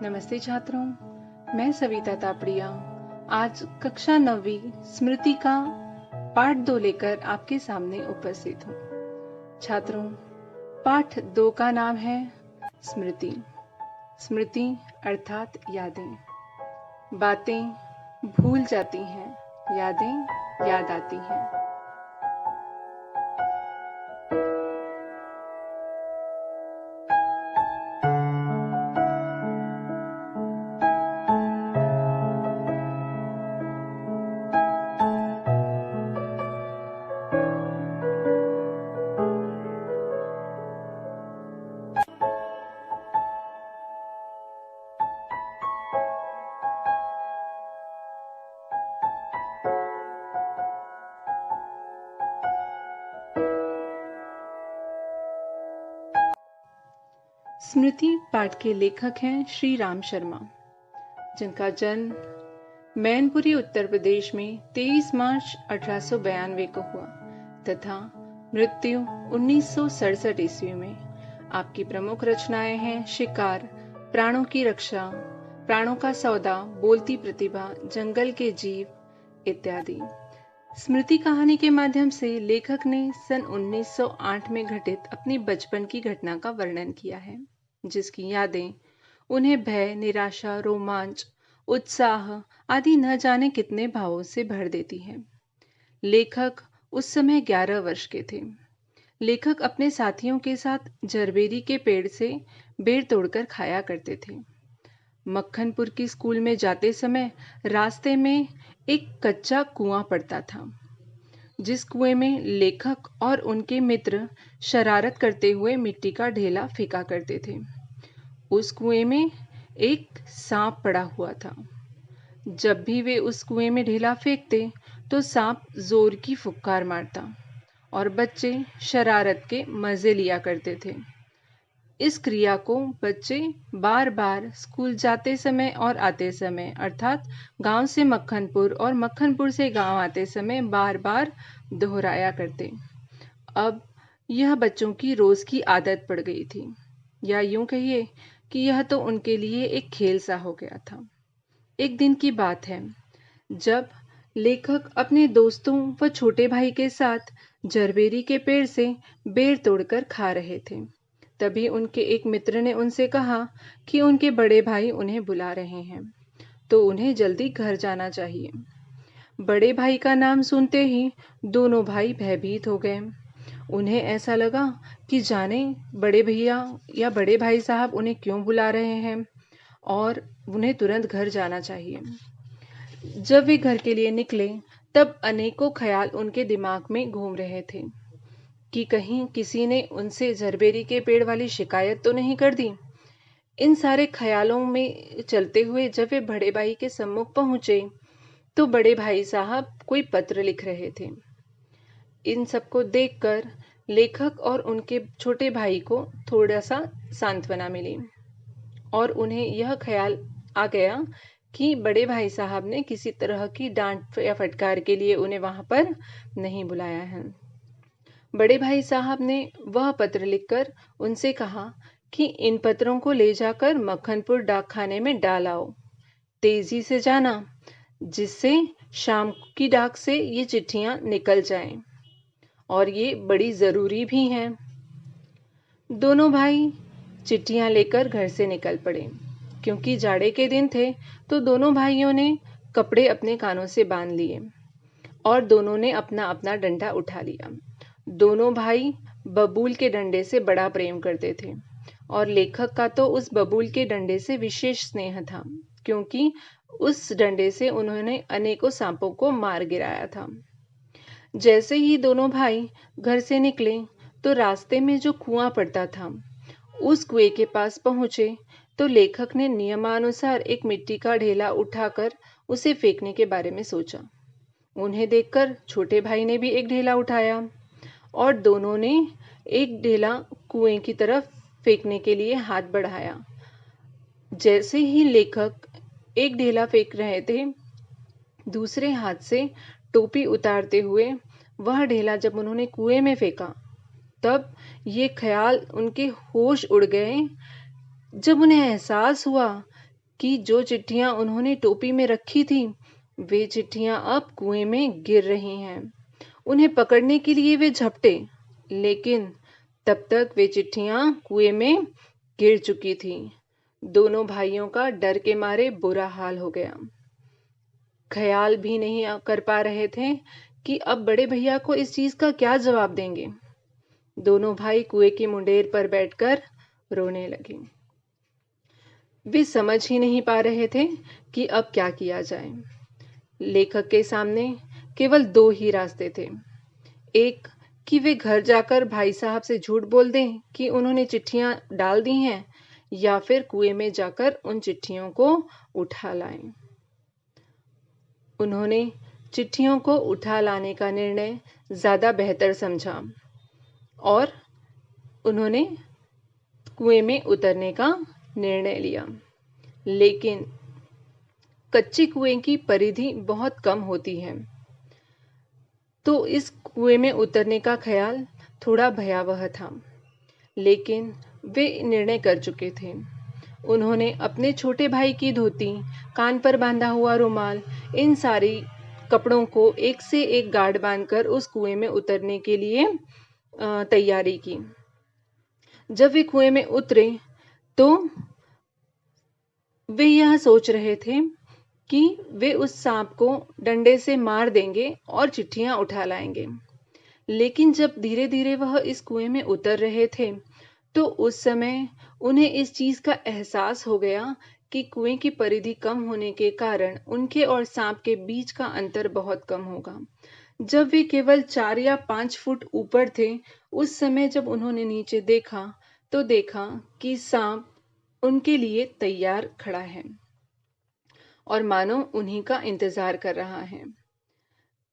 नमस्ते छात्रों, मैं सविता तापड़िया आज कक्षा 9वीं स्मृति का पाठ 2 लेकर आपके सामने उपस्थित हूँ। छात्रों, पाठ 2 का नाम है स्मृति। स्मृति अर्थात यादें। बातें भूल जाती हैं, यादें याद आती हैं। स्मृति पाठ के लेखक हैं श्री राम शर्मा, जिनका जन्म मैनपुरी उत्तर प्रदेश में 23 मार्च 1892 को हुआ तथा मृत्यु 1967 ईस्वी में। आपकी प्रमुख रचनाएं हैं शिकार, प्राणों की रक्षा, प्राणों का सौदा, बोलती प्रतिभा, जंगल के जीव इत्यादि। स्मृति कहानी के माध्यम से लेखक ने सन 1908 में घटित अपनी बचपन की घटना का वर्णन किया है, जिसकी यादें उन्हें भय, निराशा, रोमांच, उत्साह आदि न जाने कितने भावों से भर देती है। लेखक उस समय 11 वर्ष के थे। लेखक अपने साथियों के साथ जरबेरी के पेड़ से बेर तोड़कर खाया करते थे। मक्खनपुर की स्कूल में जाते समय रास्ते में एक कच्चा कुआं पड़ता था, जिस कुएं में लेखक और उनके मित्र शरारत करते हुए मिट्टी का ढेला फेंका करते थे। उस कुएं में एक सांप पड़ा हुआ था। जब भी वे उस कुएं में ढेला फेंकते तो सांप जोर की फुफकार मारता और बच्चे शरारत के मजे लिया करते थे। इस क्रिया को बच्चे बार बार स्कूल जाते समय और आते समय, अर्थात गांव से मक्खनपुर और मक्खनपुर से गांव आते समय बार बार दोहराया करते। अब यह बच्चों की रोज की आदत पड़ गई थी, या यूं कहिए कि यह तो उनके लिए एक खेल सा हो गया था। एक दिन की बात है, जब लेखक अपने दोस्तों व छोटे भाई के साथ जरबेरी के पेड़ से बेर तोड़कर खा रहे थे। तभी उनके एक मित्र ने उनसे कहा कि उनके बड़े भाई उन्हें बुला रहे हैं, तो उन्हें जल्दी घर जाना चाहिए। बड़े भाई का नाम सुनते ही दोनों भाई भयभीत हो गए। उन्हें ऐसा लगा कि जाने बड़े भैया या बड़े भाई साहब उन्हें क्यों बुला रहे हैं और उन्हें तुरंत घर जाना चाहिए। जब वे घर के लिए निकले तब अनेकों ख्याल उनके दिमाग में घूम रहे थे कि कहीं किसी ने उनसे जरबेरी के पेड़ वाली शिकायत तो नहीं कर दी। इन सारे ख्यालों में चलते हुए जब वे बड़े भाई के सम्मुख पहुंचे तो बड़े भाई साहब कोई पत्र लिख रहे थे। इन सबको देखकर लेखक और उनके छोटे भाई को थोड़ा सा सांत्वना मिली और उन्हें यह ख्याल आ गया कि बड़े भाई साहब ने किसी तरह की डांट या फटकार के लिए उन्हें वहां पर नहीं बुलाया है। बड़े भाई साहब ने वह पत्र लिखकर उनसे कहा कि इन पत्रों को ले जाकर मक्खनपुर डाकखाने में डाल आओ। तेजी से जाना, जिससे शाम की डाक से ये चिट्ठियां निकल जाएं, और ये बड़ी जरूरी भी हैं। दोनों भाई चिट्ठियां लेकर घर से निकल पड़े। क्योंकि जाड़े के दिन थे तो दोनों भाइयों ने कपड़े अपने कानों से बांध लिए और दोनों ने अपना अपना डंडा उठा लिया। दोनों भाई बबूल के डंडे से बड़ा प्रेम करते थे और लेखक का तो उस बबूल के डंडे से विशेष स्नेह था, क्योंकि उस डंडे से उन्होंने अनेकों सांपों को मार गिराया था। जैसे ही दोनों भाई घर से निकले तो रास्ते में जो कुआं पड़ता था उस कुएं के पास पहुंचे तो लेखक ने नियमानुसार एक मिट्टी का ढेला उठाकर उसे फेंकने के बारे में सोचा। उन्हें देखकर छोटे भाई ने भी एक ढेला उठाया और दोनों ने एक ढेला कुएं की तरफ फेंकने के लिए हाथ बढ़ाया। जैसे ही लेखक एक ढेला फेंक रहे थे, दूसरे हाथ से टोपी उतारते हुए वह ढेला जब उन्होंने कुएं में फेंका तब ये ख्याल उनके होश उड़ गए। जब उन्हें एहसास हुआ कि जो चिट्ठियां उन्होंने टोपी में रखी थी वे चिट्ठियां अब कुएं में गिर रही हैं। उन्हें पकड़ने के लिए वे झपटे, लेकिन तब तक वे चिट्ठियां कुएं में गिर चुकी थीं। दोनों भाइयों का डर के मारे बुरा हाल हो गया। ख्याल भी नहीं कर पा रहे थे कि अब बड़े भैया को इस चीज का क्या जवाब देंगे। दोनों भाई कुएं की मुंडेर पर बैठकर रोने लगे। वे समझ ही नहीं पा रहे थे कि अब क्या किया जाए। लेखक के सामने केवल दो ही रास्ते थे। एक कि वे घर जाकर भाई साहब से झूठ बोल दें कि उन्होंने चिट्ठियां डाल दी हैं, या फिर कुएं में जाकर उन चिट्ठियों को उठा लाएं। उन्होंने चिट्ठियों को उठा लाने का निर्णय ज्यादा बेहतर समझा और उन्होंने कुएं में उतरने का निर्णय लिया। लेकिन कच्चे कुएं की परिधि बहुत कम होती है, तो इस कुएं में उतरने का ख्याल थोड़ा भयावह था। लेकिन वे निर्णय कर चुके थे। उन्होंने अपने छोटे भाई की धोती, कान पर बांधा हुआ रुमाल, इन सारी कपड़ों को एक से एक गार्ड बांधकर उस कुएं में उतरने के लिए तैयारी की। जब वे कुएं में उतरे तो वे यह सोच रहे थे कि वे उस सांप को डंडे से मार देंगे और चिट्ठियां उठा लाएंगे। लेकिन जब धीरे धीरे वह इस कुएं में उतर रहे थे तो उस समय उन्हें इस चीज का एहसास हो गया कि कुएं की परिधि कम होने के कारण उनके और सांप के बीच का अंतर बहुत कम होगा। जब वे केवल 4 या 5 फुट ऊपर थे, उस समय जब उन्होंने नीचे देखा तो देखा कि सांप उनके लिए तैयार खड़ा है और मानो उन्हीं का इंतजार कर रहा है।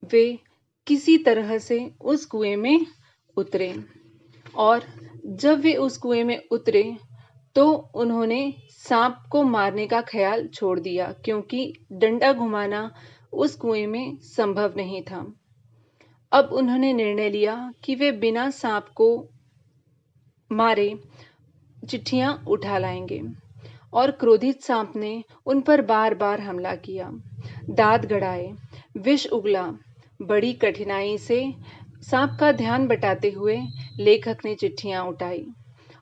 वे किसी तरह से उस कुएं में उतरे और जब वे उस कुएं में उतरे तो उन्होंने सांप को मारने का ख्याल छोड़ दिया, क्योंकि डंडा घुमाना उस कुएं में संभव नहीं था। अब उन्होंने निर्णय लिया कि वे बिना सांप को मारे चिट्ठियां उठा लाएंगे और क्रोधित सांप ने उन पर बार बार हमला किया। दांत गड़ाए, विष उगला। बड़ी कठिनाई से सांप का ध्यान बटाते हुए लेखक ने चिट्ठियां उठाई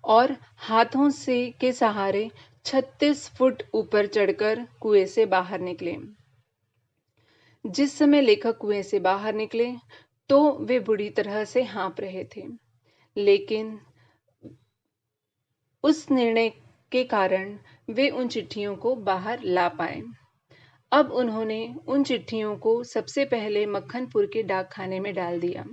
और हाथों से के सहारे 36 फुट ऊपर चढ़कर कुएं से बाहर निकले। जिस समय लेखक कुएं से बाहर निकले तो वे बुरी तरह से हाँफ रहे थे, लेकिन उस निर्णय के कारण वे उन चिट्ठियों को बाहर ला पाए। अब उन्होंने उन चिट्ठियों को सबसे पहले मक्खनपुर के डाकखाने में डाल दिया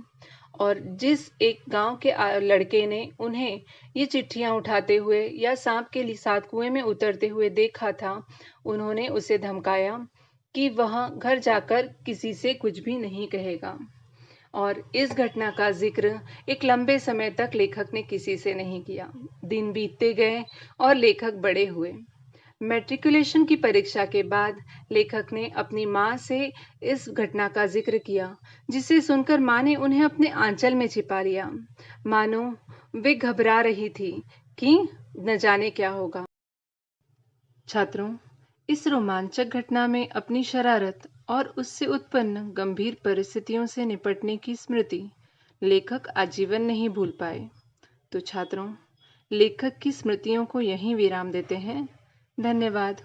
और जिस एक गांव के लड़के ने उन्हें ये चिट्ठियां उठाते हुए या सांप के साथ कुएं में उतरते हुए देखा था, उन्होंने उसे धमकाया कि वह घर जाकर किसी से कुछ भी नहीं कहेगा। और इस घटना का जिक्र एक लंबे समय तक लेखक ने किसी से नहीं किया। दिन बीतते गए और लेखक बड़े हुए। मैट्रिकुलेशन की परीक्षा के बाद लेखक ने अपनी माँ से इस घटना का जिक्र किया, जिसे सुनकर माँ ने उन्हें अपने आंचल में छिपा लिया। मानो वे घबरा रही थी कि न जाने क्या होगा। छात्रों, इस रोमांचक घटना में अपनी शरारत और उससे उत्पन्न गंभीर परिस्थितियों से निपटने की स्मृति लेखक आजीवन नहीं भूल पाए। तो छात्रों, लेखक की स्मृतियों को यहीं विराम देते हैं। धन्यवाद।